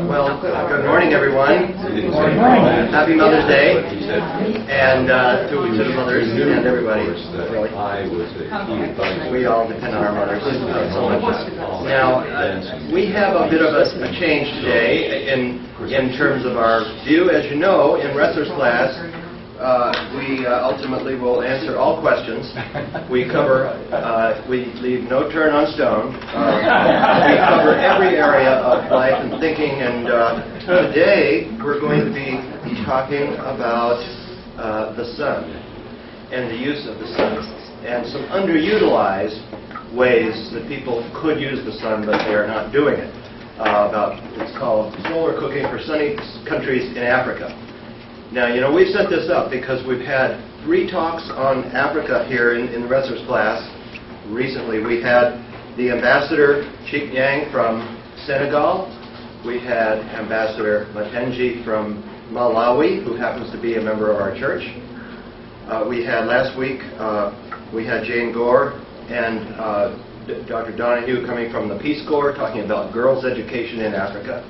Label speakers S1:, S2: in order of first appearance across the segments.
S1: Good morning, everyone. Happy Mother's Day, and to the mothers and everybody. Really, we all depend on our mothers so much. Now, we have a bit of a change today in terms of our view. As you know, in Wrestler's class, we ultimately will answer all questions. We leave no turn on stone. We cover every area of life and thinking, and today we're going to be talking about the sun and the use of the sun and some underutilized ways that people could use the sun, but they are not doing it. It's called solar cooking for sunny countries in Africa. Now, you know, we've set this up because we've had 3 talks on Africa here in the Wrestler's class. Recently, we had the Ambassador Chik Yang from Senegal. We had Ambassador Matenji from Malawi, who happens to be a member of our church. We had last week, we had Jane Gore and Dr. Donahue coming from the Peace Corps talking about girls' education in Africa.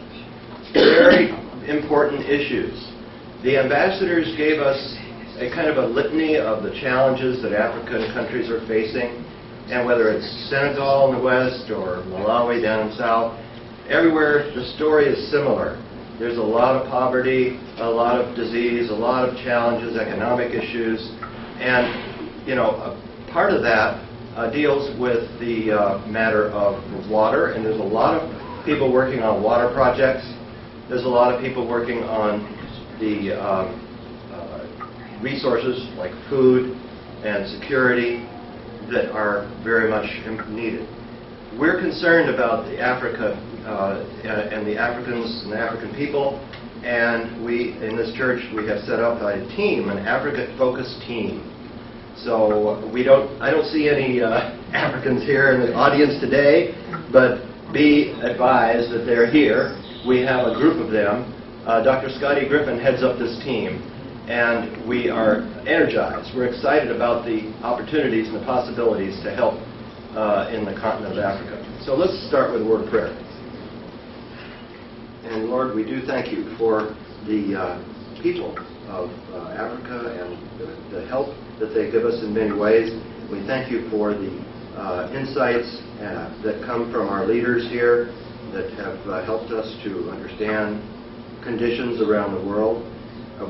S1: Very important issues. The ambassadors gave us a kind of a litany of the challenges that African countries are facing, and whether it's Senegal in the west or Malawi down in south, everywhere the story is similar. There's a lot of poverty, a lot of disease, a lot of challenges, economic issues, and you know, a part of that deals with the matter of water, and there's a lot of people working on water projects. There's a lot of people working on the resources like food and security that are very much needed. We're concerned about the Africa and the Africans and the African people, and we, in this church, we have set up a team, an Africa-focused team. So I don't see any Africans here in the audience today, but be advised that they're here. We have a group of them. Dr. Scotty Griffin heads up this team, and we are energized. We're excited about the opportunities and the possibilities to help in the continent of Africa. So let's start with a word of prayer. And Lord, we do thank you for the people of Africa and the help that they give us in many ways. We thank you for the insights that come from our leaders here that have helped us to understand conditions around the world.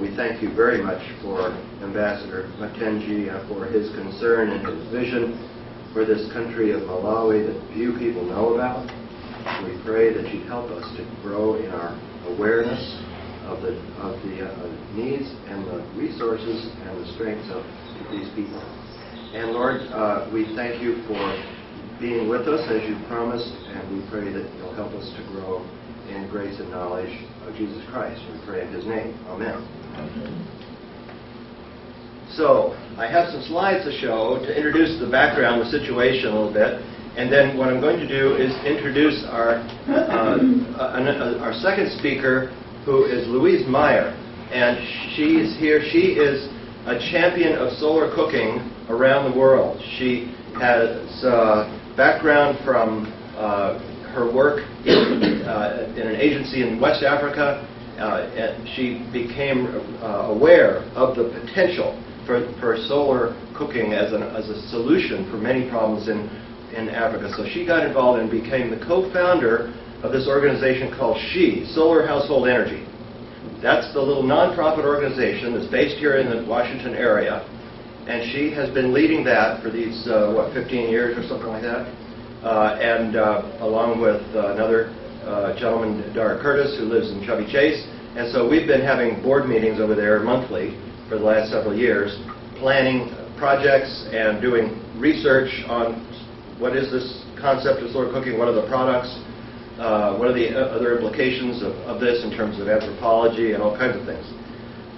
S1: We thank you very much for Ambassador Matenji for his concern and his vision for this country of Malawi that few people know about. We pray that you'd help us to grow in our awareness of the needs and the resources and the strengths of these people. And Lord, we thank you for being with us as you promised, and we pray that you'll help us to grow in grace and knowledge of Jesus Christ. We pray in his name. Amen. So, I have some slides to show to introduce the background, the situation a little bit, and then what I'm going to do is introduce our second speaker, who is Louise Meyer, and she is here. She is a champion of solar cooking around the world. She has background from her work in an agency in West Africa, and she became aware of the potential for solar cooking as a solution for many problems in Africa. So she got involved and became the co-founder of this organization called Solar Household Energy. That's the little nonprofit organization that's based here in the Washington area, and she has been leading that for these 15 years or something like that. And along with another gentleman, Dara Curtis, who lives in Chubby Chase. And so we've been having board meetings over there monthly for the last several years, planning projects and doing research on what is this concept of solar cooking, what are the products, what are the other implications of this in terms of anthropology and all kinds of things.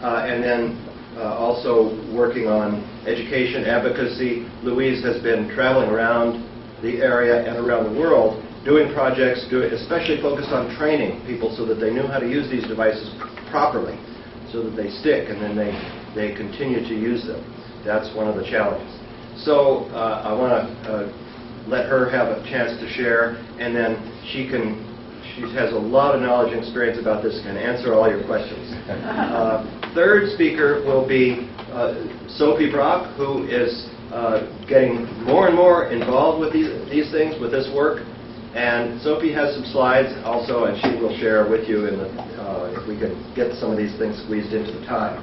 S1: And then also working on education, advocacy. Louise has been traveling around the area and around the world doing projects, especially focused on training people so that they knew how to use these devices properly, so that they stick and then they continue to use them. That's one of the challenges. So I want to let her have a chance to share, and then she can She has a lot of knowledge and experience about this, can answer all your questions. Third speaker will be Sophie, who is getting more and more involved with these things, with this work. And Sophie has some slides also, and she will share with you if we can get some of these things squeezed into the time.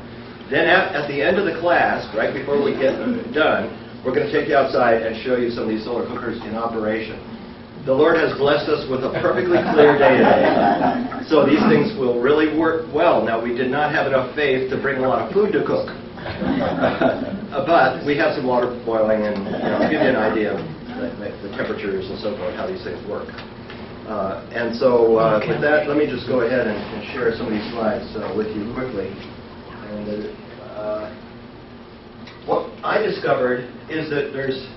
S1: Then at the end of the class, right before we get done, we're going to take you outside and show you some of these solar cookers in operation. The Lord has blessed us with a perfectly clear day today, so these things will really work well. Now, we did not have enough faith to bring a lot of food to cook, but we have some water boiling, and give you an idea of the temperatures and so forth, how these things work. And so with that, let me just go ahead and share some of these slides with you quickly. And what I discovered is that there's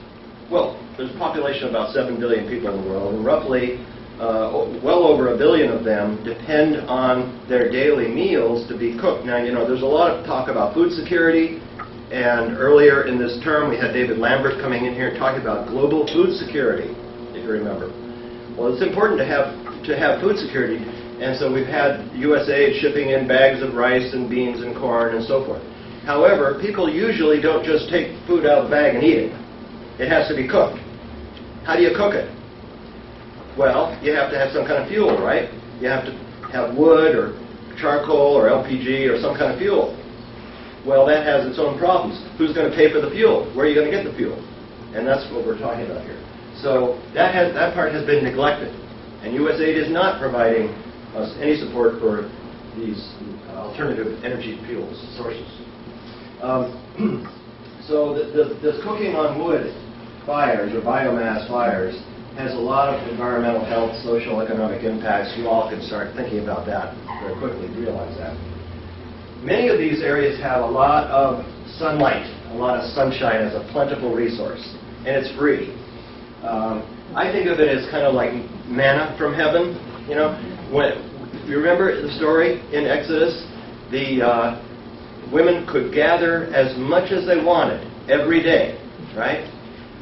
S1: a population of about 7 billion people in the world, and roughly well over 1 billion of them depend on their daily meals to be cooked. Now, there's a lot of talk about food security, and earlier in this term we had David Lambert coming in here and talking about global food security, if you remember. Well, it's important to have food security, and so we've had USAID shipping in bags of rice and beans and corn and so forth. However, people usually don't just take food out of the bag and eat it. It has to be cooked. How do you cook it? Well, you have to have some kind of fuel, right? You have to have wood or charcoal or LPG or some kind of fuel. Well, that has its own problems. Who's going to pay for the fuel? Where are you going to get the fuel? And that's what we're talking about here. So that part has been neglected. And USAID is not providing us any support for these alternative energy fuels sources. So this cooking on wood fires or biomass fires has a lot of environmental, health, social, economic impacts. You all can start thinking about that very quickly, realize that. Many of these areas have a lot of sunlight, a lot of sunshine as a plentiful resource, and it's free. I think of it as kind of like manna from heaven. When you remember the story in Exodus, the women could gather as much as they wanted every day, right?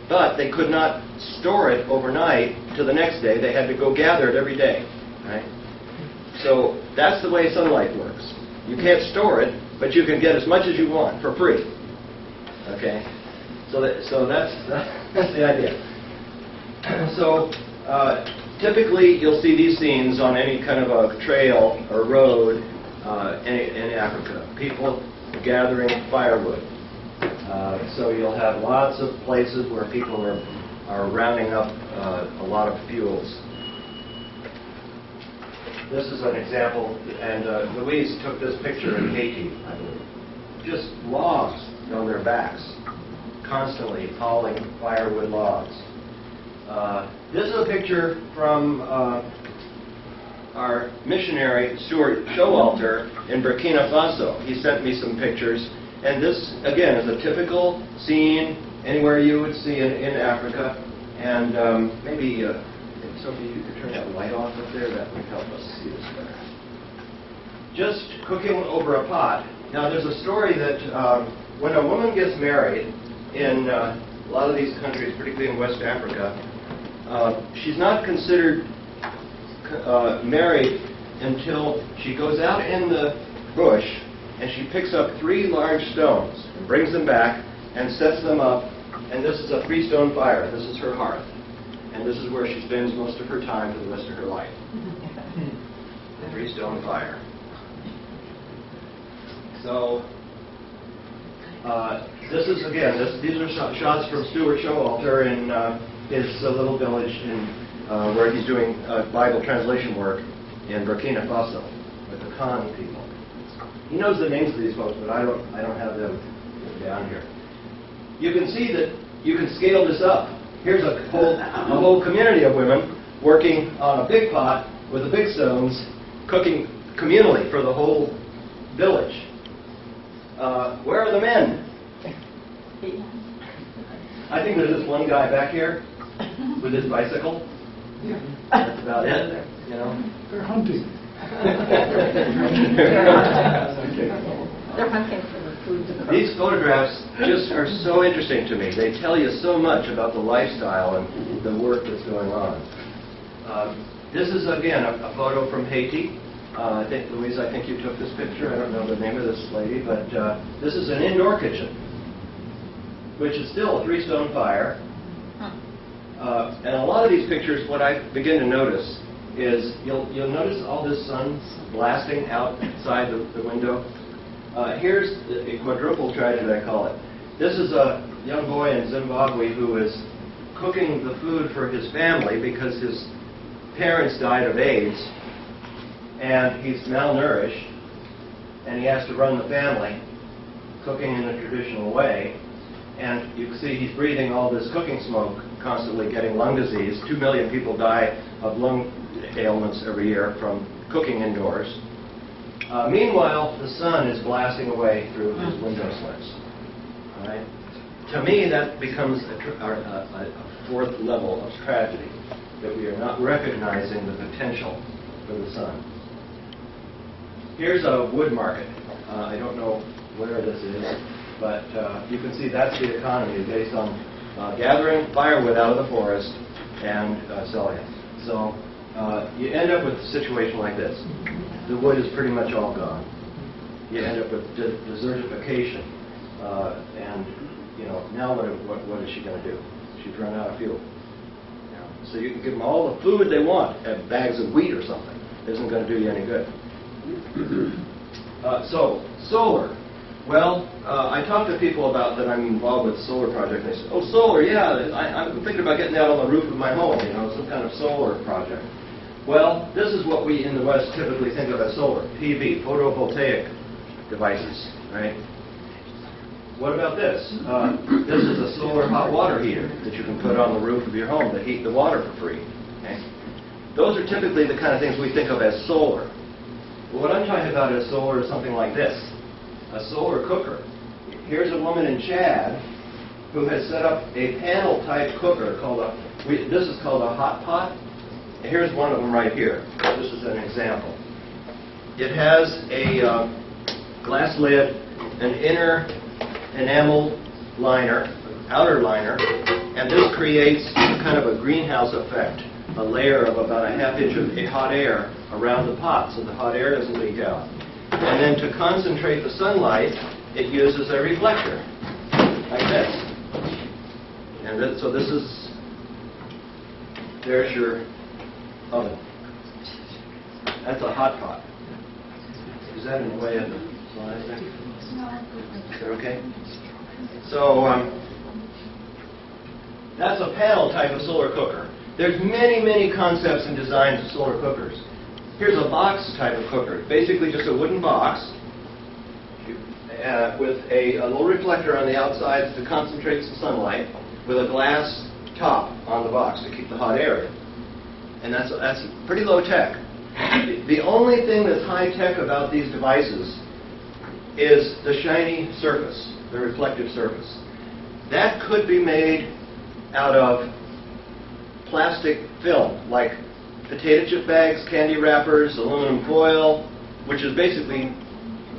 S1: But they could not store it overnight to the next day. They had to go gather it every day, right? So that's the way sunlight works. You can't store it, but you can get as much as you want for free. Okay? So that's the idea. So typically you'll see these scenes on any kind of a trail or road in Africa. People gathering firewood. So you'll have lots of places where people are rounding up a lot of fuels. This is an example, and Louise took this picture in Haiti, I believe. Just logs on their backs, constantly hauling firewood logs. This is a picture from our missionary, Stuart Showalter, in Burkina Faso. He sent me some pictures, and this, again, is a typical scene anywhere you would see in Africa. And maybe, Sophie, you could turn that light off up there. That would help us see this better. Just cooking over a pot. Now, there's a story that when a woman gets married in a lot of these countries, particularly in West Africa, she's not considered married until she goes out in the bush and she picks up 3 large stones and brings them back and sets them up. And this is a 3-stone fire. This is her hearth. And this is where she spends most of her time for the rest of her life. The 3-stone fire. So, this is, again, these are shots from Stuart Showalter in his little village where he's doing Bible translation work in Burkina Faso with the Khan people. He knows the names of these folks, but I don't have them down here. You can see that you can scale this up. Here's a whole community of women working on a big pot with the big stones, cooking communally for the whole village. Where are the men? I think there's this one guy back here with his bicycle. That's about it.
S2: They're hunting.
S3: They're hunting for the food to cook.
S1: These photographs just are so interesting to me. They tell you so much about the lifestyle and the work that's going on. This is, again, a photo from Haiti. I think, Louise, I think you took this picture. I don't know the name of this lady, but this is an indoor kitchen, which is still a 3-stone fire. And a lot of these pictures, what I begin to notice is you'll notice all this sun blasting outside the window. Here's a quadruple tragedy, I call it. This is a young boy in Zimbabwe who is cooking the food for his family because his parents died of AIDS, and he's malnourished, and he has to run the family, cooking in a traditional way. And you can see he's breathing all this cooking smoke, constantly getting lung disease. 2 million people die of lung ailments every year from cooking indoors. Meanwhile, the sun is blasting away through his window slits. All right? To me, that becomes a fourth level of tragedy, that we are not recognizing the potential for the sun. Here's a wood market. I don't know where this is, but you can see that's the economy based on gathering firewood out of the forest and selling it. So you end up with a situation like this. The wood is pretty much all gone. You end up with desertification, and now what is she going to do? She's run out of fuel. So you can give them all the food they want, bags of wheat or something. It isn't going to do you any good. So solar. Well, I talk to people about that I'm involved with the solar project, and they say, oh, solar, yeah, I'm thinking about getting that on the roof of my home, some kind of solar project. Well, this is what we in the West typically think of as solar, PV, photovoltaic devices, right? What about this? This is a solar hot water heater that you can put on the roof of your home to heat the water for free. Okay? Those are typically the kind of things we think of as solar. Well, what I'm talking about as solar is something like this. A solar cooker. Here's a woman in Chad who has set up a panel-type cooker called this is called a hot pot. And here's one of them right here. This is an example. It has a glass lid, an inner enamel liner, outer liner, and this creates kind of a greenhouse effect, a layer of about a ½ inch of hot air around the pot so the hot air doesn't leak out. And then to concentrate the sunlight, it uses a reflector, like this. And so this is, there's your oven. That's a hot pot. Is that in the way of the slide there? Is that okay? So that's a panel type of solar cooker. There's many, many concepts and designs of solar cookers. Here's a box type of cooker. Basically just a wooden box with a little reflector on the outside to concentrate some sunlight, with a glass top on the box to keep the hot air in. And that's pretty low tech. The only thing that's high tech about these devices is the shiny surface, the reflective surface. That could be made out of plastic film, like potato chip bags, candy wrappers, aluminum foil, which is basically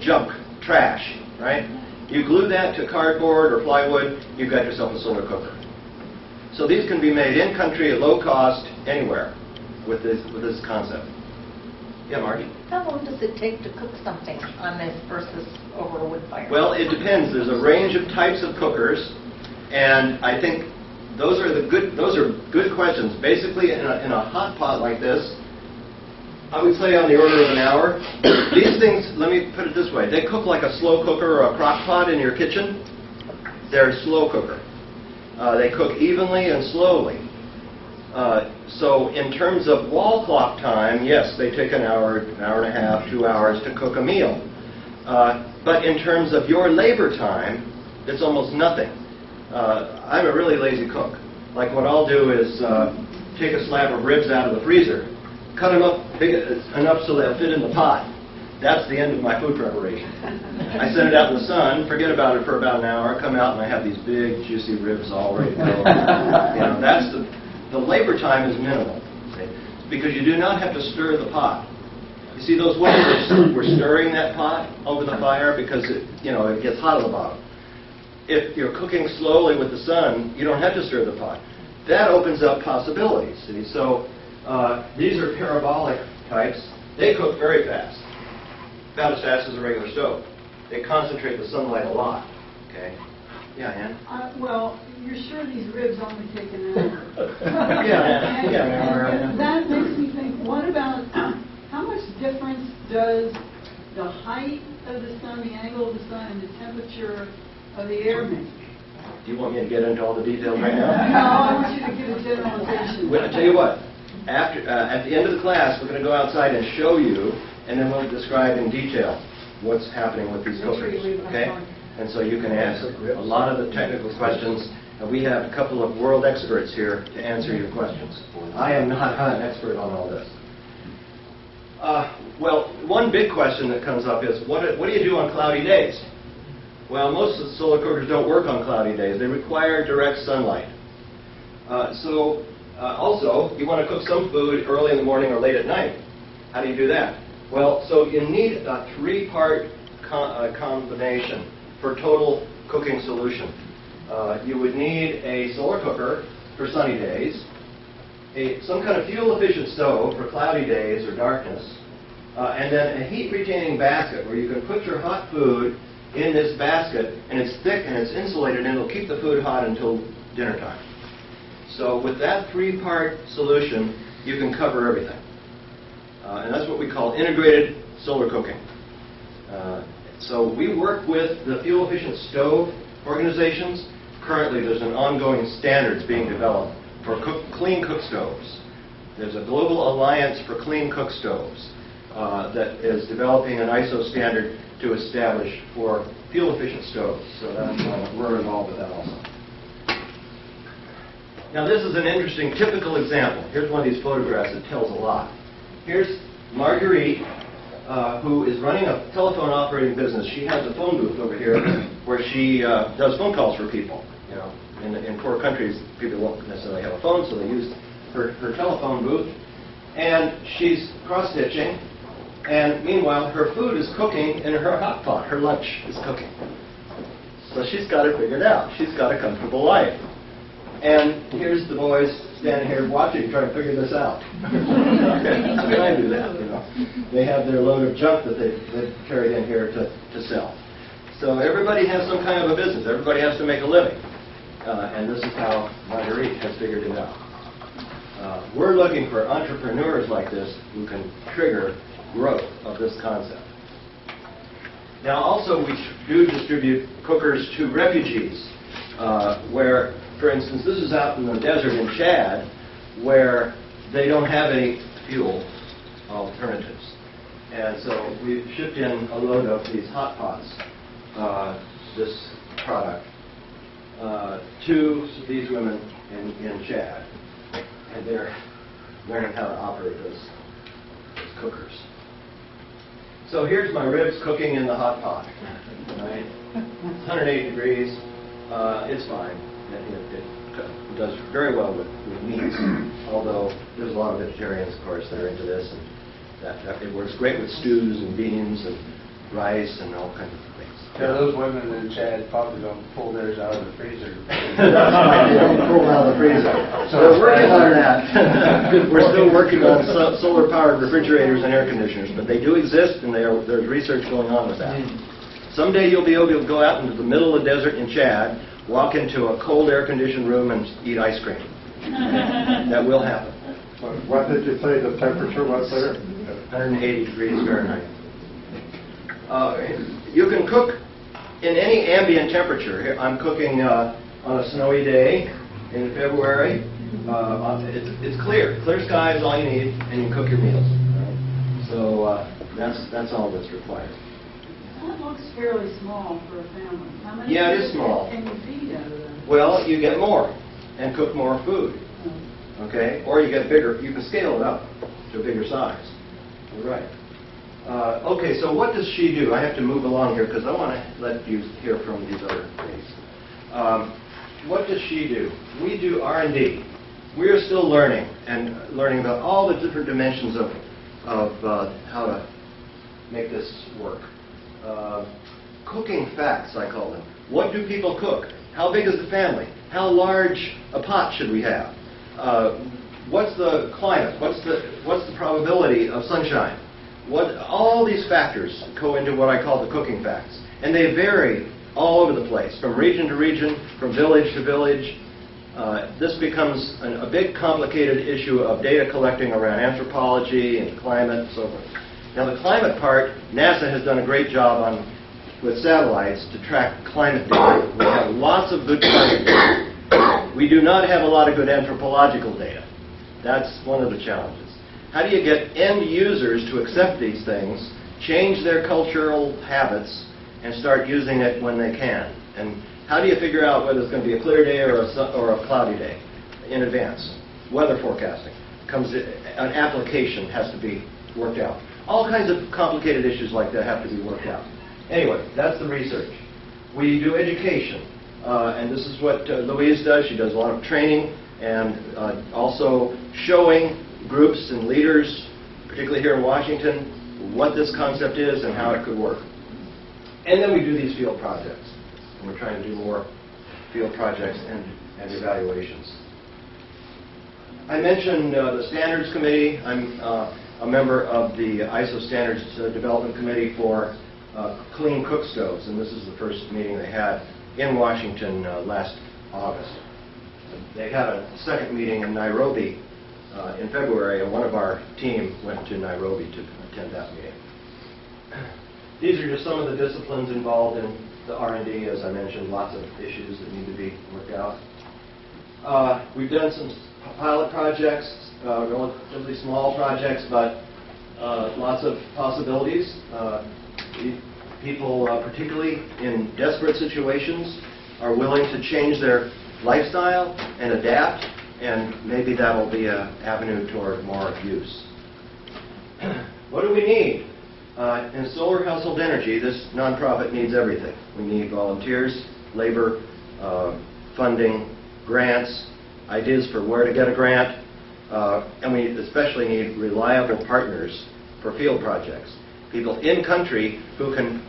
S1: junk, trash, right? You glue that to cardboard or plywood, you've got yourself a solar cooker. So these can be made in country at low cost anywhere with this concept. Yeah, Marty?
S3: How long does it take to cook something on this versus over a wood fire?
S1: Well, it depends. There's a range of types of cookers, and I think those are good questions. Basically, in a hot pot like this, I would say on the order of an hour. These things, let me put it this way, they cook like a slow cooker or a crock pot in your kitchen. They're a slow cooker. They cook evenly and slowly. So in terms of wall clock time, yes, they take an hour and a half, 2 hours to cook a meal. But in terms of your labor time, it's almost nothing. I'm a really lazy cook. Like what I'll do is take a slab of ribs out of the freezer, cut them up big enough so they'll fit in the pot. That's the end of my food preparation. I set it out in the sun, forget about it for about an hour, come out and I have these big juicy ribs all ready to go. That's the labor time is minimal, see? Because you do not have to stir the pot. You see those women were stirring that pot over the fire because it gets hot at the bottom. If you're cooking slowly with the sun, you don't have to stir the pot. That opens up possibilities. See? So These are parabolic types. They cook very fast, about as fast as a regular stove. They concentrate the sunlight a lot. Okay. Yeah, Ann?
S2: Well, you're sure these ribs only take an hour?
S1: Yeah.
S2: And that makes me think, what about, how much difference does the height of the sun, the angle of the sun, and the temperature of the air make?
S1: Do you want me to get into all the details right
S2: No,
S1: now?
S2: I want you to give a generalization.
S1: Well, I'll tell you what. After, at the end of the class, we're going to go outside and show you, and then we'll describe in detail what's happening with these cookers. Okay? And so you can ask a lot of the technical questions. And we have a couple of world experts here to answer your questions. I am not an expert on all this. Well, one big question that comes up is, what do you do on cloudy days? Well, most of the solar cookers don't work on cloudy days. They require direct sunlight. Also, you want to cook some food early in the morning or late at night. How do you do that? Well, so you need a three-part combination for total cooking solution. You would need a solar cooker for sunny days, some kind of fuel-efficient stove for cloudy days or darkness, and then a heat-retaining basket where you can put your hot food in this basket, and it's thick and it's insulated, and it'll keep the food hot until dinner time. So with that three-part solution, you can cover everything. And that's what we call integrated solar cooking. So we work with the fuel-efficient stove organizations. Currently, there's an ongoing standards being developed for clean cook stoves. There's a global alliance for clean cook stoves that is developing an ISO standard to establish for fuel-efficient stoves. So that's, we're involved with that also. Now this is an interesting typical example. Here's one of these photographs that tells a lot. Here's Marguerite, who is running a telephone operating business. She has a phone booth over here where she does phone calls for people. You know, in poor countries, people won't necessarily have a phone, so they use her telephone booth. And she's cross-stitching, and meanwhile, her food is cooking in her hot pot. Her lunch is cooking. So she's got it figured out. She's got a comfortable life. And here's the boys standing here watching, trying to figure this out. How can I do that? You know, they have their load of junk that they've carried in here to sell. So everybody has some kind of a business. Everybody has to make a living. And this is how Marguerite has figured it out. We're looking for entrepreneurs like this who can trigger growth of this concept. Now also we do distribute cookers to refugees where, for instance, this is out in the desert in Chad where they don't have any fuel alternatives. And so we've shipped in a load of these hot pots, this product, to these women in Chad. And they're learning how to operate those cookers. So here's my ribs cooking in the hot pot. Right? It's 108 degrees. It's fine. It does very well with meats, although there's a lot of vegetarians, of course, that are into this. And it works great with stews and beans and rice and all kinds of things.
S4: Yeah, those women in Chad probably don't pull theirs out of the freezer.
S1: That's right, they don't pull out of the freezer. So we're working on that. We're still working on solar-powered refrigerators and air conditioners, but they do exist, and there's research going on with that. Someday you'll be able to go out into the middle of the desert in Chad, walk into a cold air-conditioned room and eat ice cream. That will happen.
S4: What did you say the temperature was there?
S1: 180 degrees Fahrenheit. You can cook in any ambient temperature. Here, I'm cooking on a snowy day in February. It's clear. Clear sky is all you need, and you can cook your meals. Right? So that's all that's required.
S2: That looks fairly small for a family. How many
S1: Yeah, it is
S2: people
S1: small.
S2: can you feed out of that?
S1: Well, you get more and cook more food. Okay? Or you get bigger. You can scale it up to a bigger size. All right. Okay, so what does she do? I have to move along here because I want to let you hear from these other ladies. What does she do? We do R&D. We are still learning about all the different dimensions of how to make this work. Cooking facts, I call them. What do people cook? How big is the family? How large a pot should we have? What's the climate? What's the probability of sunshine? All these factors go into what I call the cooking facts. And they vary all over the place, from region to region, from village to village. This becomes a big complicated issue of data collecting around anthropology and climate and so forth. Now the climate part, NASA has done a great job with satellites to track climate data. We have lots of good climate data. We do not have a lot of good anthropological data. That's one of the challenges. How do you get end users to accept these things, change their cultural habits, and start using it when they can? And how do you figure out whether it's going to be a clear day or a cloudy day in advance? Weather forecasting. An application has to be worked out. All kinds of complicated issues like that have to be worked out. Anyway, that's the research. We do education, and this is what Louise does. She does a lot of training and also showing groups and leaders, particularly here in Washington, what this concept is and how it could work. And then we do these field projects. And we're trying to do more field projects and evaluations. I mentioned the Standards Committee. I'm a member of the ISO Standards Development Committee for clean cook stoves, and this is the first meeting they had in Washington last August. They had a second meeting in Nairobi in February, and one of our team went to Nairobi to attend that meeting. These are just some of the disciplines involved in the R&D. As I mentioned, lots of issues that need to be worked out. We've done some pilot projects, relatively small projects, but lots of possibilities. People, particularly in desperate situations, are willing to change their lifestyle and adapt, and maybe that'll be an avenue toward more use. What do we need? In solar household energy, this nonprofit needs everything. We need volunteers, labor, funding, grants, ideas for where to get a grant, and we especially need reliable partners for field projects. People in country who can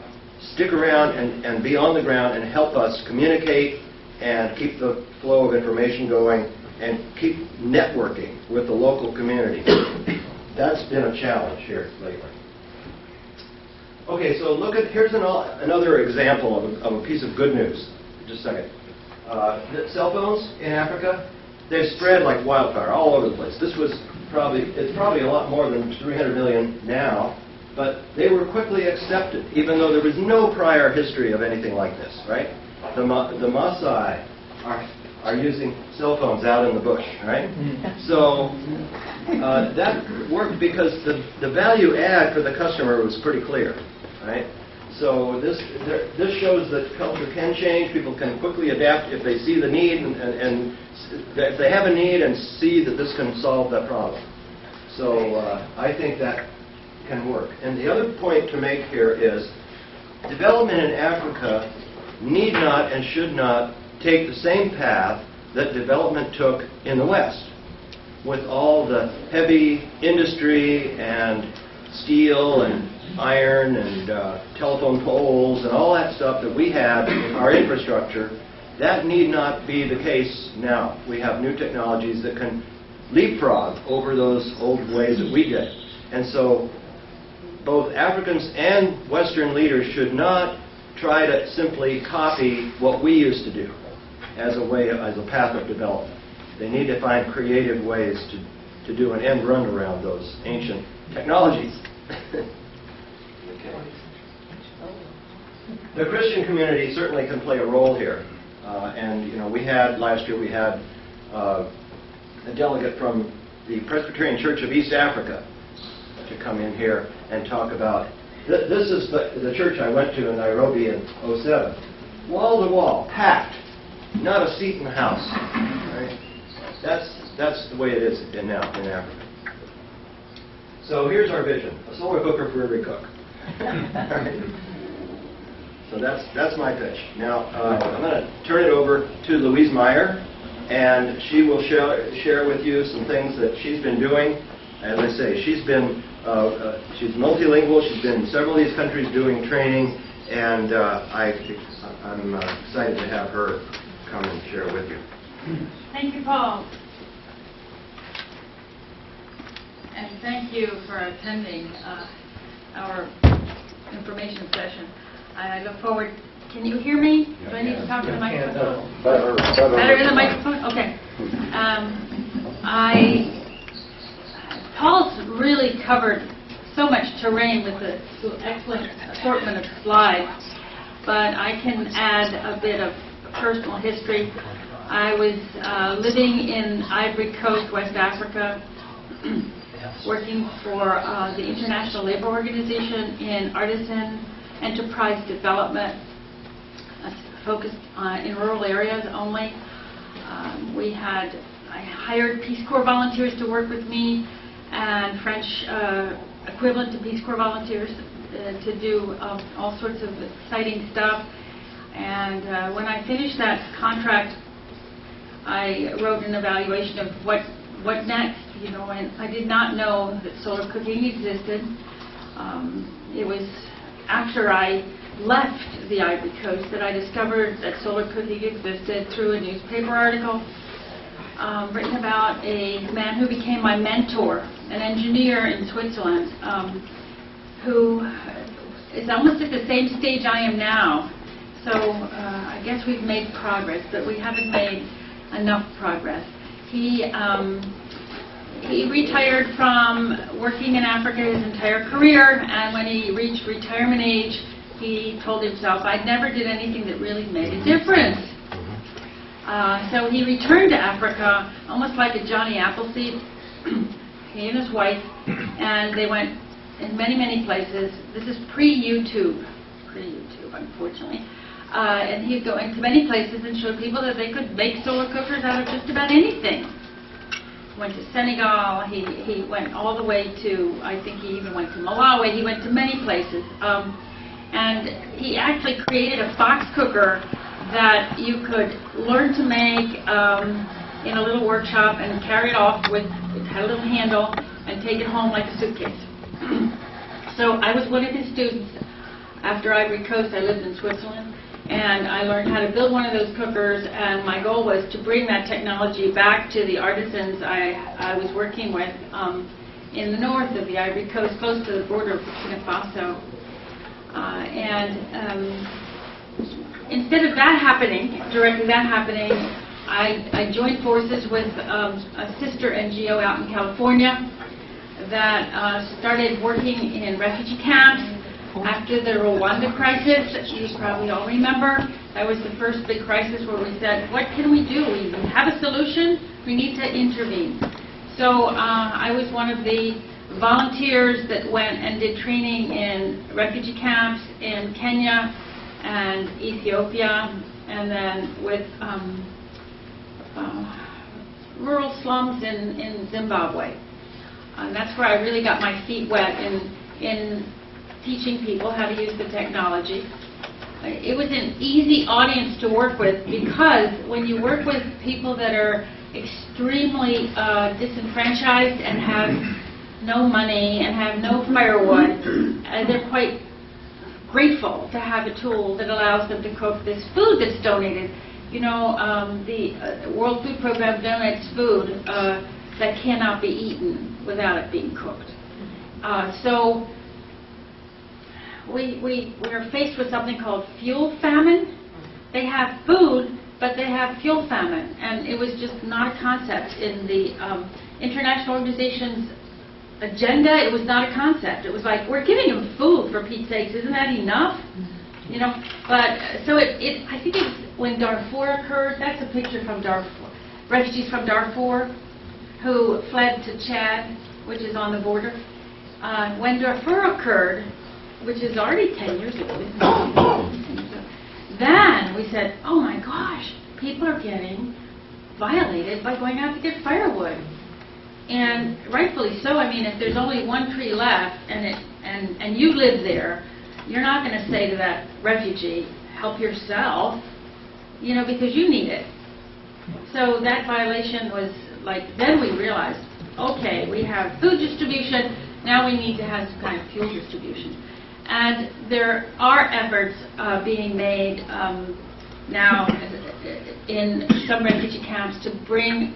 S1: stick around and be on the ground and help us communicate and keep the flow of information going and keep networking with the local community. That's been a challenge here lately. Okay, so here's another example of a piece of good news. Just a second. The cell phones in Africa, they've spread like wildfire all over the place. It's probably a lot more than 300 million now, but they were quickly accepted, even though there was no prior history of anything like this, right? The Maasai are using cell phones out in the bush, right? So that worked because the value add for the customer was pretty clear, right? So this shows that culture can change. People can quickly adapt if they see the need and if they have a need and see that this can solve that problem. So I think that can work. And the other point to make here is development in Africa need not and should not take the same path that development took in the West, with all the heavy industry and steel and iron and telephone poles and all that stuff that we had in our infrastructure. That need not be the case now. We have new technologies that can leapfrog over those old ways that we did. And so both Africans and Western leaders should not try to simply copy what we used to do as a path of development. They need to find creative ways to do an end run around those ancient technologies. Okay. The Christian community certainly can play a role here. And last year we had a delegate from the Presbyterian Church of East Africa to come in here and talk about. This is the church I went to in Nairobi in 2007. Wall to wall, packed, not a seat in the house. Right? That's the way it is now in Africa. So here's our vision: a solar cooker for every cook. So that's my pitch. Now I'm going to turn it over to Louise Meyer, and she will share with you some things that she's been doing. As I say, she's multilingual. She's been in several of these countries doing training, and I'm excited to have her come and share with you.
S5: Thank you, Paul. And thank you for attending our information session. I look forward. Can you hear me? Do I need to talk to the microphone? Better in the microphone? Okay. Paul's really covered so much terrain with the excellent assortment of slides, but I can add a bit of personal history. I was living in Ivory Coast, West Africa, working for the International Labor Organization in artisan enterprise development, focused in rural areas only. I hired Peace Corps volunteers to work with me, and French equivalent to Peace Corps volunteers to do all sorts of exciting stuff. And when I finished that contract, I wrote an evaluation of what next, and I did not know that solar cooking existed. It was after I left the Ivory Coast that I discovered that solar cooking existed through a newspaper article written about a man who became my mentor, an engineer in Switzerland, who is almost at the same stage I am now. So I guess we've made progress, but we haven't made enough progress. He retired from working in Africa his entire career, and when he reached retirement age, he told himself, I never did anything that really made a difference. So he returned to Africa, almost like a Johnny Appleseed, he and his wife, and they went in many, many places. This is pre-YouTube, unfortunately. And he'd go into many places and show people that they could make solar cookers out of just about anything. Went to Senegal, he went all the way to, I think he even went to Malawi, he went to many places. And he actually created a box cooker that you could learn to make in a little workshop and carry it off with, it had a little handle, and take it home like a suitcase. So I was one of his students. After Ivory Coast, I lived in Switzerland, and I learned how to build one of those cookers, and my goal was to bring that technology back to the artisans I was working with in the north of the Ivory Coast, close to the border of Burkina Faso. Instead of that happening, I joined forces with a sister NGO out in California that started working in refugee camps after the Rwanda crisis. You probably all remember. That was the first big crisis where we said, what can we do? We have a solution. We need to intervene. So I was one of the volunteers that went and did training in refugee camps in Kenya and Ethiopia, and then with rural slums in Zimbabwe. And that's where I really got my feet wet in teaching people how to use the technology. It was an easy audience to work with, because when you work with people that are extremely disenfranchised and have no money and have no firewood, they're quite grateful to have a tool that allows them to cook this food that's donated. The World Food Program donates food that cannot be eaten without it being cooked. So we're faced with something called fuel famine. They have food, but they have fuel famine, and it was just not a concept in the international organization's agenda. It was not a concept. It was like, we're giving them food, for Pete's sakes, isn't that enough? But so I think it was when Darfur occurred. That's a picture from Darfur. Refugees from Darfur who fled to Chad, which is on the border. When Darfur occurred, which is already 10 years ago, then we said, oh my gosh, people are getting violated by going out to get firewood. And rightfully so. I mean, if there's only one tree left and you live there, you're not going to say to that refugee, help yourself, because you need it. So that violation was like, then we realized, okay, we have food distribution, now we need to have some kind of fuel distribution. And there are efforts being made now in some refugee camps to bring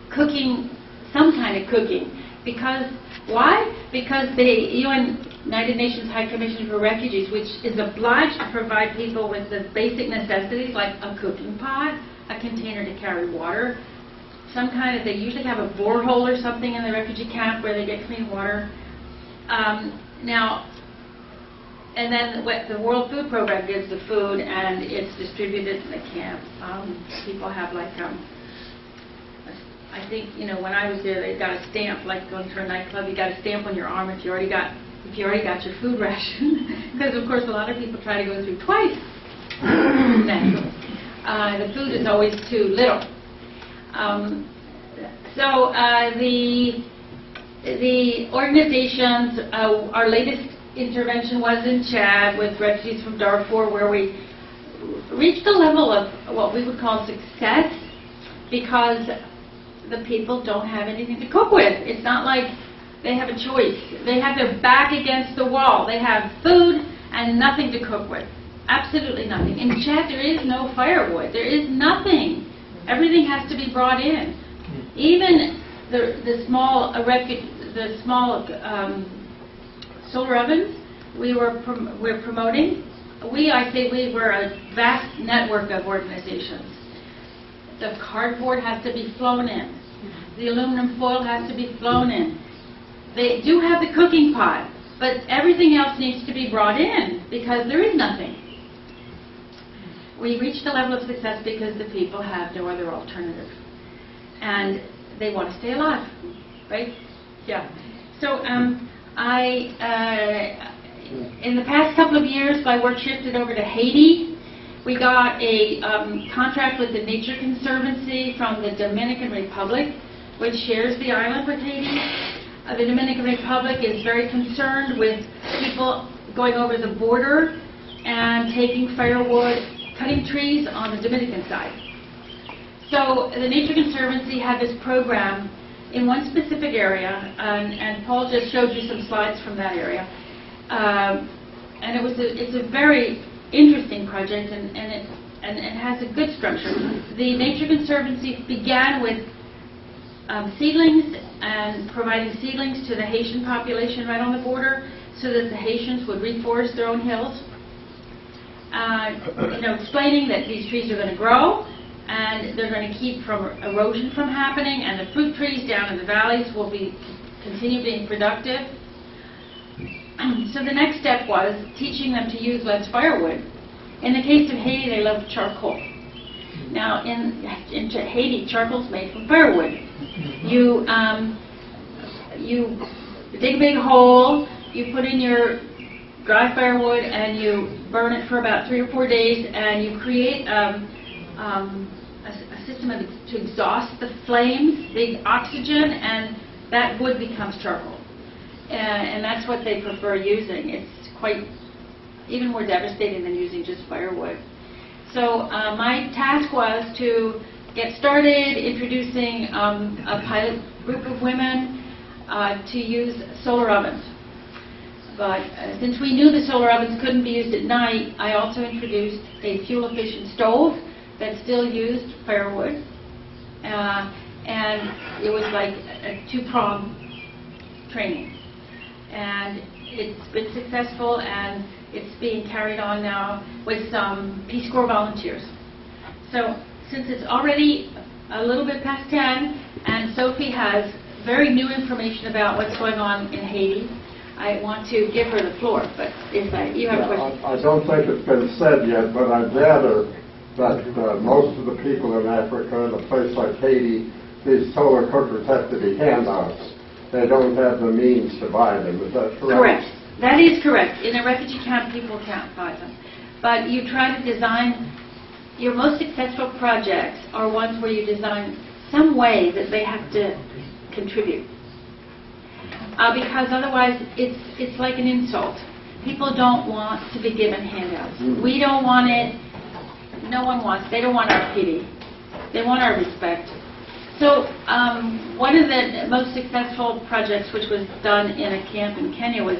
S5: cooking, some kind of cooking, because Why? Because the United Nations High Commission for Refugees, which is obliged to provide people with the basic necessities like a cooking pot, a container to carry water, some kind of, they usually have a borehole or something in the refugee camp where they get clean water. Now, and then the World Food Program gives the food and it's distributed in the camp. People have like, I think, when I was there, they got a stamp, like going to a nightclub, you got a stamp on your arm if you already got your food ration. Because of course a lot of people try to go through twice. The food is always too little. The organizations, our latest intervention was in Chad with refugees from Darfur, where we reached a level of what we would call success because the people don't have anything to cook with. It's not like they have a choice. They have their back against the wall. They have food and nothing to cook with. Absolutely nothing. In Chad, there is no firewood. There is nothing. Everything has to be brought in. Even the small solar ovens we're promoting. I say we were a vast network of organizations. The cardboard has to be flown in. The aluminum foil has to be flown in. They do have the cooking pot, but everything else needs to be brought in because there is nothing. We reached a level of success because the people have no other alternative. And they want to stay alive, right? Yeah. So in the past couple of years, my work shifted over to Haiti. We got a contract with the Nature Conservancy from the Dominican Republic, which shares the island with Haiti. The Dominican Republic is very concerned with people going over the border and taking firewood, cutting trees on the Dominican side. So the Nature Conservancy had this program in one specific area, and Paul just showed you some slides from that area. And it's a very interesting project, and it has a good structure. The Nature Conservancy began with seedlings and providing seedlings to the Haitian population right on the border so that the Haitians would reforest their own hills. Explaining that these trees are going to grow and they're going to keep erosion from happening, and the fruit trees down in the valleys will continue being productive. So the next step was teaching them to use less firewood. In the case of Haiti, they love charcoal. Now, in Haiti, charcoal is made from firewood. You dig a big hole, you put in your dry firewood, and you burn it for about 3 or 4 days, and you create a system to exhaust the flames, the oxygen, and that wood becomes charcoal. And that's what they prefer using. It's quite even more devastating than using just firewood. So my task was to get started introducing a pilot group of women to use solar ovens. But since we knew the solar ovens couldn't be used at night, I also introduced a fuel-efficient stove that still used firewood. And it was like a 2-pronged training. And it's been successful, and it's being carried on now with some Peace Corps volunteers. So since it's already a little bit past 10, and Sophie has very new information about what's going on in Haiti, I want to give her the floor, but if you have a question.
S6: I don't think it's been said yet, but I gather that most of the people in Africa, in a place like Haiti, these solar cookers have to be handouts. They don't have the means to buy them. Is that correct?
S5: Correct. That is correct. In a refugee camp, people can't buy them. But you try to design, your most successful projects are ones where you design some way that they have to contribute. Because otherwise, it's like an insult. People don't want to be given handouts. We don't want it. No one wants. They don't want our pity. They want our respect. So one of the most successful projects, which was done in a camp in Kenya, was,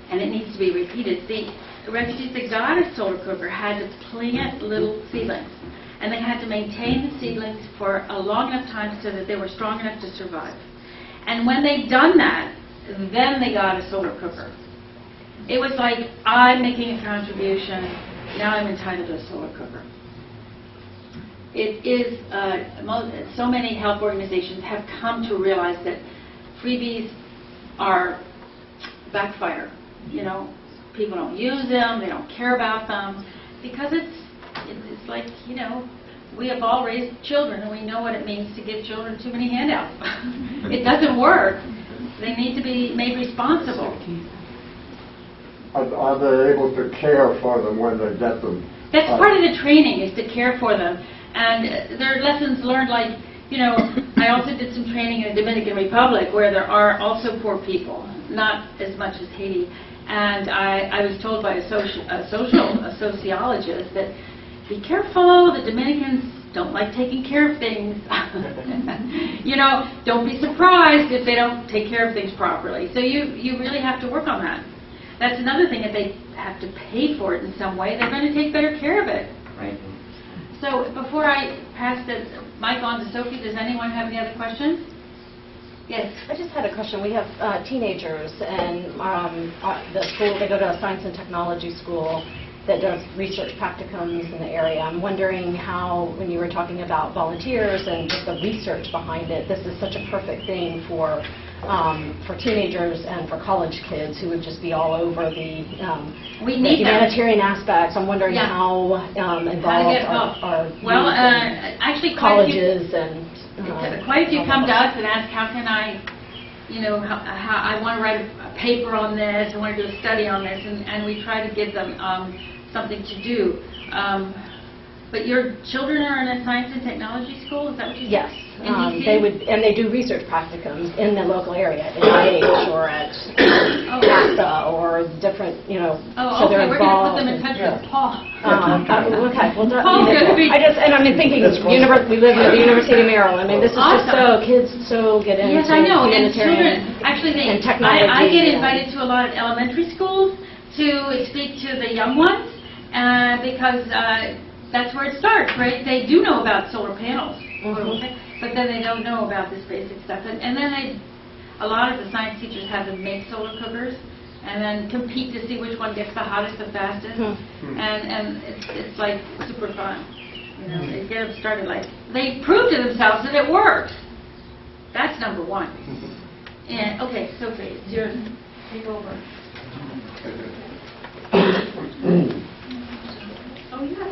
S5: and it needs to be repeated, the refugees that got a solar cooker had to plant little seedlings. And they had to maintain the seedlings for a long enough time so that they were strong enough to survive. And when they'd done that, then they got a solar cooker. It was like, I'm making a contribution, now I'm entitled to a solar cooker. It is, so many help organizations have come to realize that freebies are backfire. You know, people don't use them, they don't care about them, because it's like, you know, we have all raised children and we know what it means to give children too many handouts. It doesn't work. They need to be made responsible.
S6: Are they able to care for them when they get them?
S5: That's part of the training, is to care for them. And there are lessons learned, like, you know, I also did some training in the Dominican Republic where there are also poor people, not as much as Haiti. And I was told by a sociologist that, be careful, the Dominicans don't like taking care of things. You know, don't be surprised if they don't take care of things properly. So you really have to work on that. That's another thing, if they have to pay for it in some way, they're going to take better care of it. Right. So before I pass the mic on to Sophie, does anyone have any other questions? Yes.
S7: I just had a question. We have teenagers, and the school, they go to a science and technology school that does research practicums in the area. I'm wondering how, when you were talking about volunteers and just the research behind it, this is such a perfect thing for teenagers and for college kids who would just be all over the humanitarian aspects. I'm wondering how involved are
S5: well, actually
S7: colleges and
S5: quite a few come to us and ask, how can I, you know, how I want to write a paper on this, I want to do a study on this, and we try to give them something to do. But your children are in a science and technology school, is that what you said?
S7: Yes.
S5: In DC?
S7: They do research practicums in the local area, at NIH or at NASA or different, you know, so they're
S5: we're going to put
S7: involved.
S5: them in touch with Paul.
S7: Okay, well,
S5: Paul's going to be...
S7: and I'm thinking, we live at the University of Maryland. I mean, this is just so, kids so get into
S5: Yes, I know, and
S7: humanitarian
S5: children, actually,
S7: and technology.
S5: I get invited to a lot of elementary schools to speak to the young ones, because that's where it starts, right? They do know about solar panels, but then they don't know about this basic stuff. And then a lot of the science teachers have them make solar cookers and then compete to see which one gets the hottest the fastest. And it's like super fun. You know, they get them started, like, they prove to themselves that it works. That's number one. And, okay, Sophie, it's yours. Take over. Oh, yeah.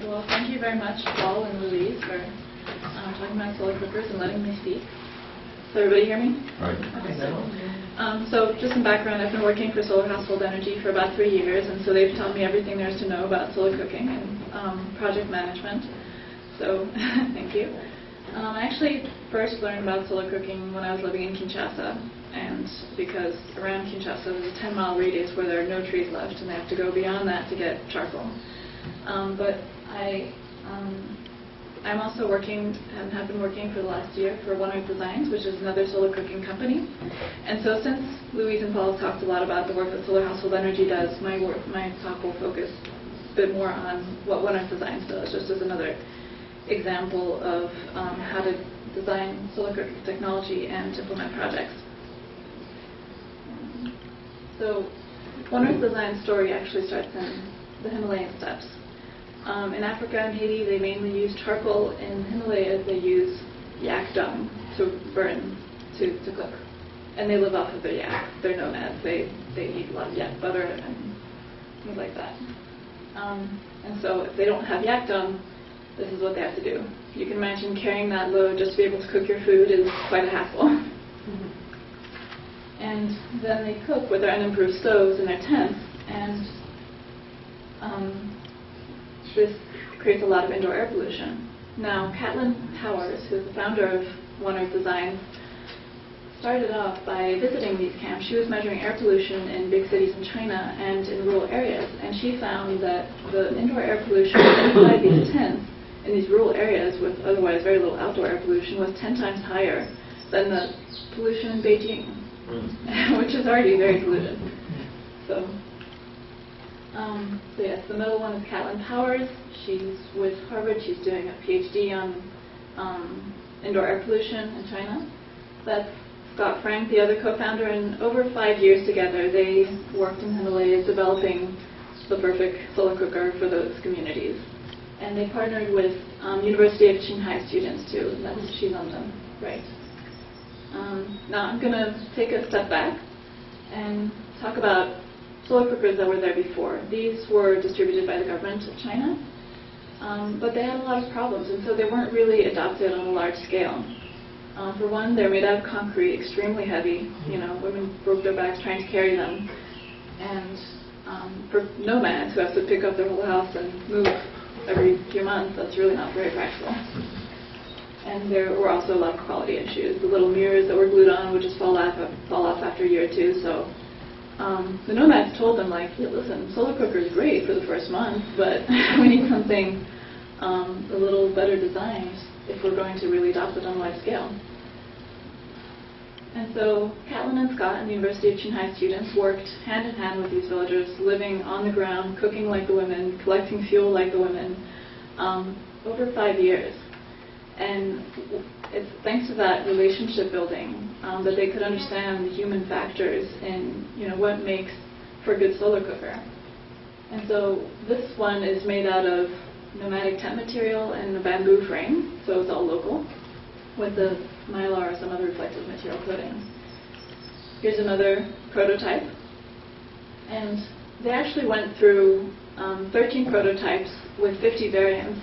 S8: Well, thank you very much, Paul and Louise, for talking about solar cookers and letting me speak. Does everybody hear me?
S9: Right.
S8: Okay, so just some background. I've been working for Solar Household Energy for about 3 years, and so they've taught me everything there is to know about solar cooking and project management. So thank you. I actually first learned about solar cooking when I was living in Kinshasa, and because around Kinshasa there's a 10-mile radius where there are no trees left, and they have to go beyond that to get charcoal. But I'm also working, and have been working for the last year for One Earth Designs, which is another solar cooking company. And so since Louise and Paul have talked a lot about the work that Solar Household Energy does, my talk will focus a bit more on what One Earth Designs does, just as another example of how to design solar cooking technology and implement projects. So One Earth Design's story actually starts in the Himalayan steppes. In Africa and Haiti, they mainly use charcoal. In Himalayas, they use yak dung to burn, to cook. And they live off of their yak. They're known as, they eat a lot of yak butter and things like that. And so if they don't have yak dung, this is what they have to do. You can imagine carrying that load just to be able to cook your food is quite a hassle. And then they cook with their unimproved stoves in their tents, and this creates a lot of indoor air pollution. Now, Catlin Powers, who's the founder of One Earth Designs, started off by visiting these camps. She was measuring air pollution in big cities in China and in rural areas, and she found that the indoor air pollution inside these tents in these rural areas with otherwise very little outdoor air pollution was 10 times higher than the pollution in Beijing. which is already very polluted. So yes, the middle one is Caitlin Powers. She's with Harvard. She's doing a PhD on indoor air pollution in China. That's Scott Frank, the other co-founder, and over 5 years together, they worked in Himalayas developing the perfect solar cooker for those communities. And they partnered with University of Qinghai students too. And that's, she's on the right. Now I'm going to take a step back and talk about solar cookers that were there before. These were distributed by the government of China, but they had a lot of problems, and so they weren't really adopted on a large scale. For one, they're made out of concrete, extremely heavy. You know, women broke their backs trying to carry them. And for nomads who have to pick up their whole house and move every few months, that's really not very practical. And there were also a lot of quality issues. The little mirrors that were glued on would just fall off after a year or two. So the nomads told them, like, yeah, listen, solar cooker is great for the first month, but we need something a little better designed if we're going to really adopt it on a large scale. And so Caitlin and Scott and the University of Qinghai students worked hand in hand with these villagers, living on the ground, cooking like the women, collecting fuel like the women, over 5 years. And it's thanks to that relationship building that they could understand the human factors in, you know, what makes for a good solar cooker. And so this one is made out of nomadic tent material and a bamboo frame, so it's all local, with the mylar or some other reflective material coating. Here's another prototype. And they actually went through 13 prototypes with 50 variants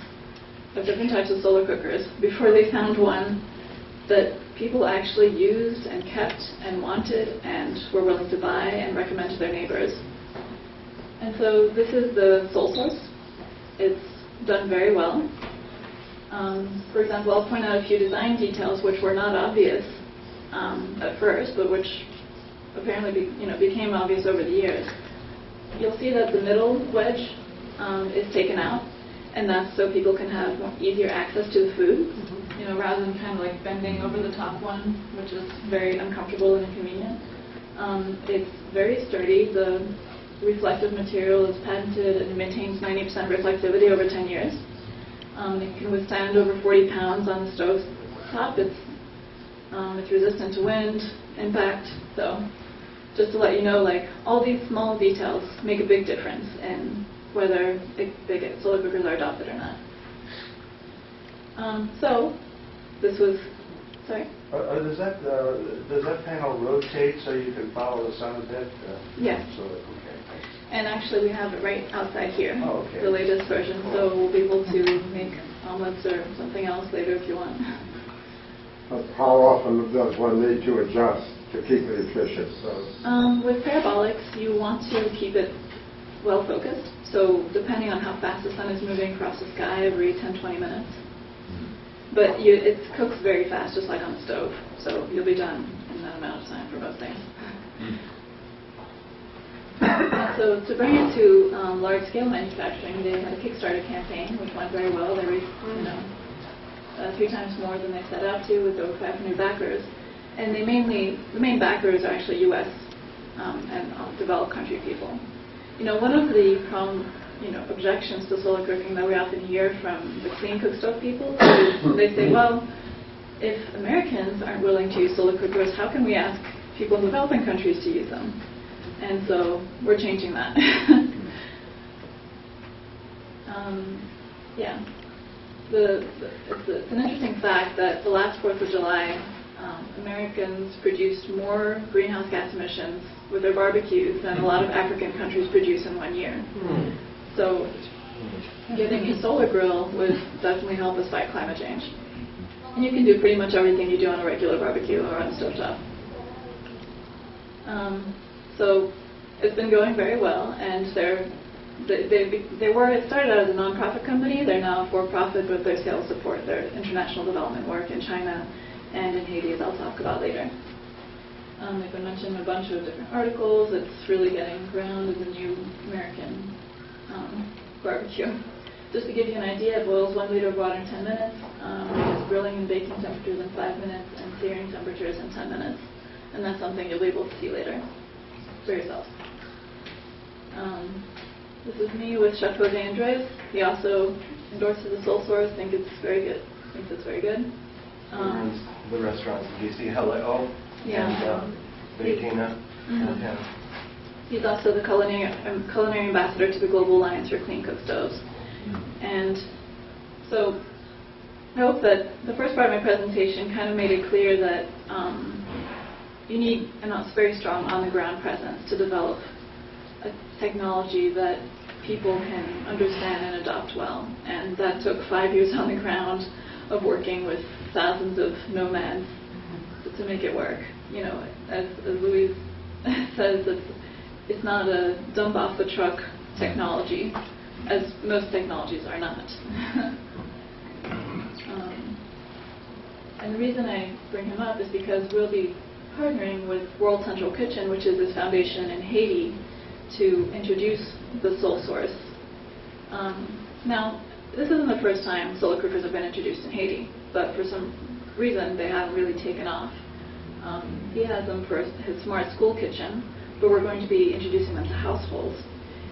S8: of different types of solar cookers before they found one that people actually used and kept and wanted and were willing to buy and recommend to their neighbors. And so this is the Soul Source. It's done very well. For example, I'll point out a few design details which were not obvious at first, but which apparently became obvious over the years. You'll see that the middle wedge is taken out, and that's so people can have easier access to the food, you know, rather than kind of like bending over the top one, which is very uncomfortable and inconvenient. It's very sturdy. The reflective material is patented and maintains 90% reflectivity over 10 years. It can withstand over 40 pounds on the stove top. It's resistant to wind, impact. So just to let you know, like, all these small details make a big difference in whether solar cookers are adopted or not. So this was, sorry?
S4: Does that panel rotate so you can follow the sun a bit?
S8: Yes.
S4: So, okay.
S8: And actually, we have it right outside here,
S4: Oh, okay.
S8: the latest version. So we'll be able to make omelets or something else later if you want.
S6: But how often does one need to adjust to keep it efficient?
S8: With parabolics, you want to keep it well focused. So depending on how fast the sun is moving across the sky, every 10-20 minutes. But it cooks very fast, just like on the stove. So you'll be done in that amount of time for most things. So to bring it to large-scale manufacturing, they had a Kickstarter campaign, which went very well. They raised, 3 times more than they set out to, with over 500 backers. And the main backers are actually U.S. And developed country people. You know, one of the objections to solar cooking that we often hear from the clean cook stove people is they say, well, if Americans aren't willing to use solar cookers, how can we ask people in developing countries to use them? And so we're changing that. It's an interesting fact that the last 4th of July, Americans produced more greenhouse gas emissions with their barbecues than a lot of African countries produce in 1 year. So getting a solar grill would definitely help us fight climate change. And you can do pretty much everything you do on a regular barbecue or on a stovetop. So it's been going very well, and it started out as a non-profit company. They're now a for-profit, but their sales support their international development work in China and in Haiti, as I'll talk about later. They've been mentioned in a bunch of different articles. It's really getting around as a new American barbecue. Just to give you an idea, it boils 1 liter of water in 10 minutes. It's grilling and baking temperatures in 5 minutes, and searing temperatures in 10 minutes. and that's something you'll be able to see later for yourself. This is me with Chef Jose Andres. He also endorses the Soul Source, thinks it's very good.
S4: The restaurants in DC, Hello,
S8: Yeah.
S4: and Bentina.
S8: Mhm. He's also the culinary ambassador to the Global Alliance for Clean Cook Stoves. And so I hope that the first part of my presentation kind of made it clear that you need a very strong on-the-ground presence to develop a technology that people can understand and adopt well. And that took 5 years on the ground of working with thousands of nomads to make it work. You know, as Louise says, it's not a dump off the truck technology, as most technologies are not. And the reason I bring him up is because we'll be partnering with World Central Kitchen, which is this foundation in Haiti, to introduce the Soul Source. Now, this isn't the first time solar cookers have been introduced in Haiti, but for some reason they haven't really taken off. He has them for his smart school kitchen, but we're going to be introducing them to households.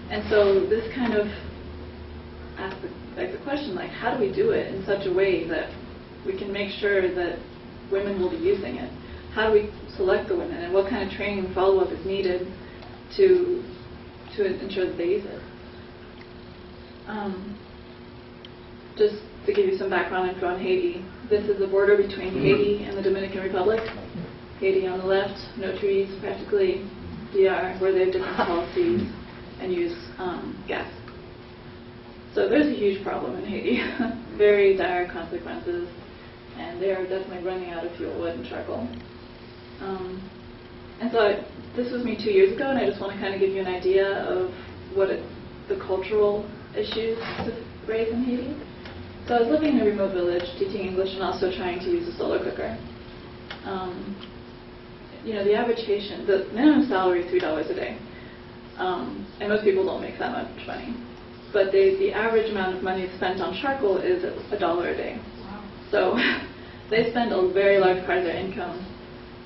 S8: And so this kind of asks the question, like, how do we do it in such a way that we can make sure that women will be using it? How do we select the women, and what kind of training and follow-up is needed to ensure that they use it? Just to give you some background info on Haiti, this is the border between Haiti and the Dominican Republic. Haiti on the left, no trees practically. DR, where they have different policies and use gas. So there's a huge problem in Haiti, very dire consequences, and they are definitely running out of fuel, wood, and charcoal. And so this was me 2 years ago, and I just want to kind of give you an idea of what the cultural issues to raise in Haiti. So I was living in a remote village, teaching English, and also trying to use a solar cooker. You know, the average Haitian, the minimum salary is $3 a day, and most people don't make that much money. But the average amount of money spent on charcoal is $1 a day. Wow. So they spend a very large part of their income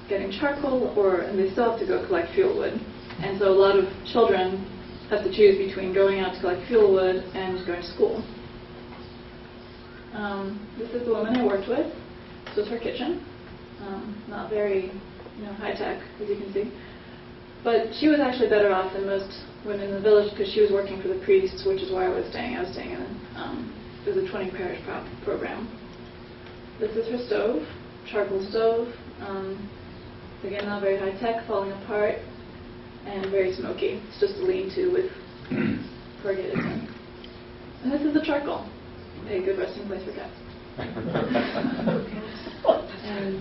S8: getting charcoal, and they still have to go collect fuel wood. And so a lot of children have to choose between going out to collect fuel wood and going to school. This is the woman I worked with. This was her kitchen. Not very high tech, as you can see. But she was actually better off than most women in the village because she was working for the priests, which is where I was staying. I was staying in it was a 20 parish program. This is her stove, charcoal stove. Again, not very high tech, falling apart, and very smoky. It's just a lean-to with corrugated tin. And this is the charcoal, a good resting place for cats. And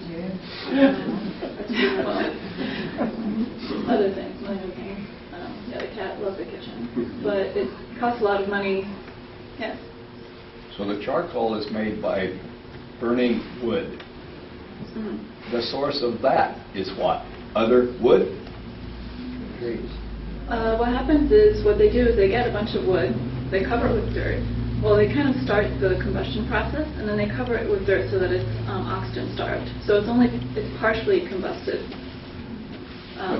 S8: other things, minor things. The cat loves the kitchen, but it costs a lot of money. Yes.
S9: So the charcoal is made by burning wood.
S8: Mm-hmm.
S9: The source of that is what? Other wood?
S1: Trees.
S8: What happens is, what they do is they get a bunch of wood, they cover it with dirt. Well, they kind of start the combustion process, and then they cover it with dirt so that it's oxygen starved. So it's partially combusted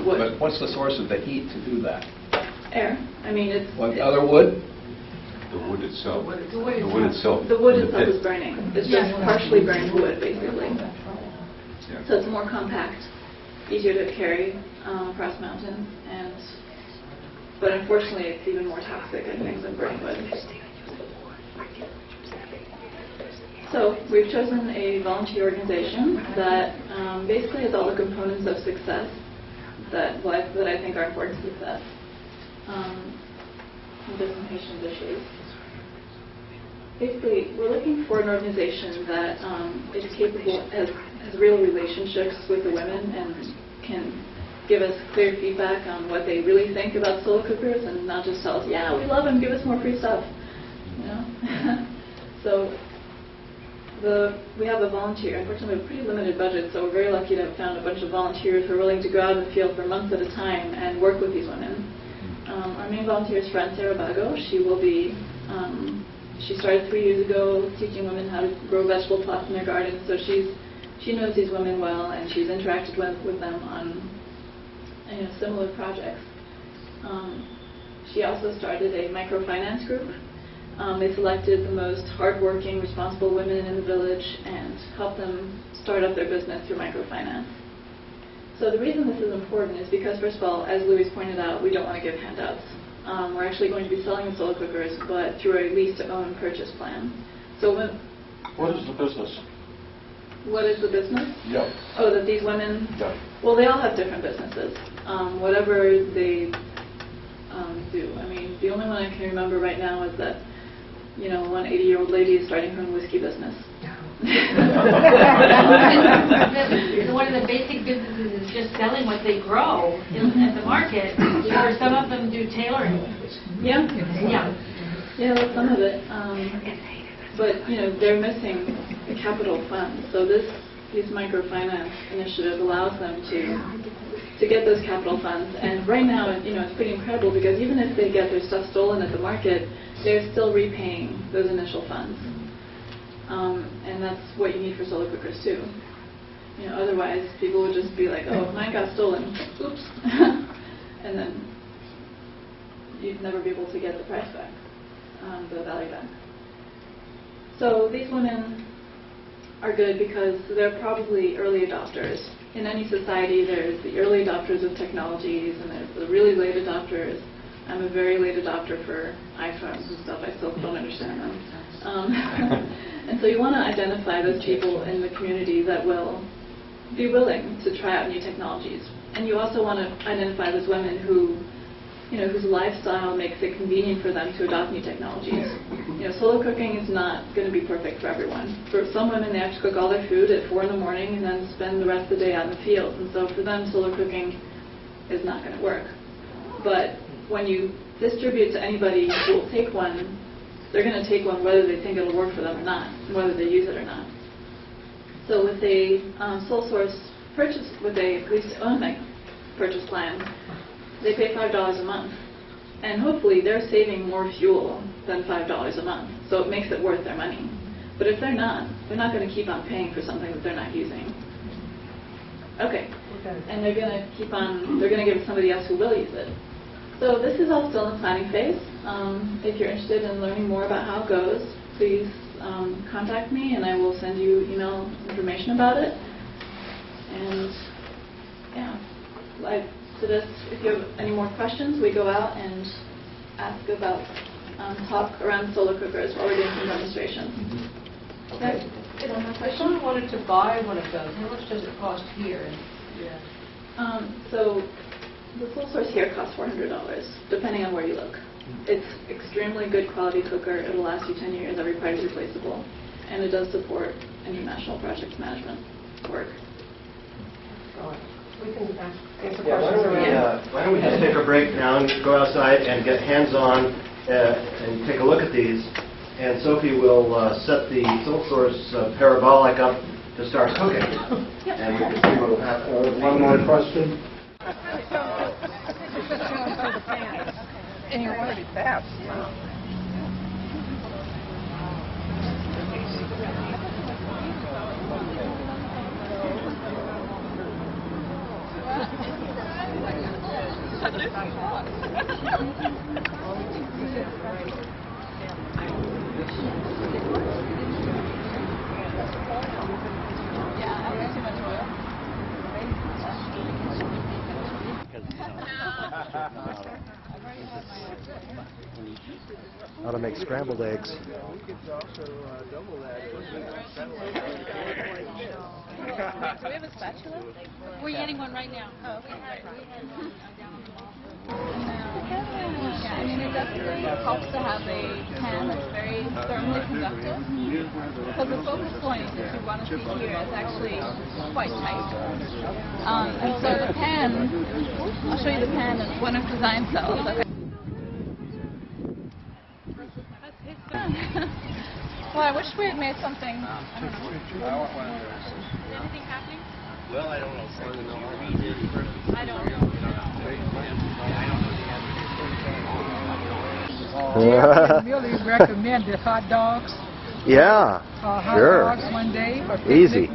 S8: wood.
S9: But what's the source of the heat to do that?
S8: Air. I mean,
S9: other wood?
S10: The wood itself.
S8: The wood itself is burning. It's just partially burned wood, basically.
S10: Yeah.
S8: So it's more compact, easier to carry across mountains, but unfortunately it's even more toxic, I think, than burning wood. So we've chosen a volunteer organization that basically has all the components of success that I think are important to success. Just some Haitian dishes. Basically, we're looking for an organization that is capable, has real relationships with the women, and can give us clear feedback on what they really think about solar cookers, and not just tell us, yeah, we love them, give us more free stuff. So we have a volunteer. Unfortunately, we have a pretty limited budget, so we're very lucky to have found a bunch of volunteers who are willing to go out in the field for months at a time and work with these women. Our main volunteer is Fran Sarabago. She started 3 years ago teaching women how to grow vegetable plots in their gardens, so she's she knows these women well, and she's interacted with them on similar projects. She also started a microfinance group. They selected the most hardworking, responsible women in the village and helped them start up their business through microfinance. So the reason this is important is because, first of all, as Louise pointed out, we don't want to give handouts. We're actually going to be selling the solar cookers, but through a lease-to-own purchase plan. So
S4: What is the business?
S8: what is the business?
S4: Yeah.
S8: Oh, that these women?
S4: Yeah.
S8: Well, they all have different businesses. Whatever they do. I mean, the only one I can remember right now is that, one 80-year-old lady is starting her own whiskey business.
S5: One of the basic businesses is just selling what they grow at the market, or some of them do tailoring.
S8: Yeah.
S5: Yeah.
S8: That's some of it. But, they're missing the capital fund. So this microfinance initiative allows them to get those capital funds. And right now, it's pretty incredible because even if they get their stuff stolen at the market, they're still repaying those initial funds. And that's what you need for solar cookers too. Otherwise people would just be like, oh, mine got stolen, oops. And then you'd never be able to get the price back, the value back. So these women are good because they're probably early adopters. In any society, there's the early adopters of technologies and there's the really late adopters. I'm a very late adopter for iPhones and stuff. I still don't understand them. And so you want to identify those people in the community that will be willing to try out new technologies. And you also want to identify those women who, whose lifestyle makes it convenient for them to adopt new technologies. Solar cooking is not going to be perfect for everyone. For some women, they have to cook all their food at 4 in the morning and then spend the rest of the day out in the fields. And so for them, solar cooking is not going to work. But when you distribute to anybody who will take one, they're going to take one whether they think it'll work for them or not, whether they use it or not. So with a sole source purchase, with a lease-to-own purchase plan, they pay $5 a month. And hopefully they're saving more fuel than $5 a month, so it makes it worth their money. But if they're not going to keep on paying for something that they're not using. Okay. And they're going to give it to somebody else who will use it. So this is all still in the planning phase. If you're interested in learning more about how it goes, please contact me and I will send you email information about it. And yeah, I suggest if you have any more questions, we go out and ask about talk around solar cookers while we're doing some demonstrations. Okay?
S3: If someone wanted to buy one of those, how much does it cost here?
S8: So the sole source here costs $400, depending on where you look. It's extremely good quality cooker. It'll last you 10 years. Every part is replaceable. And it does support international project management work.
S3: We can answer
S1: Yeah,
S3: questions.
S1: why don't we just take a break now and go outside and get hands-on and take a look at these. And Sophie will set the sole source parabolic up to start cooking. And we can see what will happen.
S6: One more question.
S3: And you're already fast.
S1: How to make scrambled eggs.
S3: Are we have a spatula?
S5: We're getting one right now.
S3: Oh, okay. Yeah, I mean, it definitely helps to have a pan that's very thermally conductive, because the focus point that you want to see here is actually quite tight. And so the pan, I'll show you the pan in one of design cells. Okay. Well, I wish we had made something, I don't know. Is anything happening?
S10: Well, I don't know.
S3: I don't know.
S11: Really recommend the hot dogs.
S1: Yeah,
S11: Hot
S1: sure.
S11: dogs one day.
S1: Easy.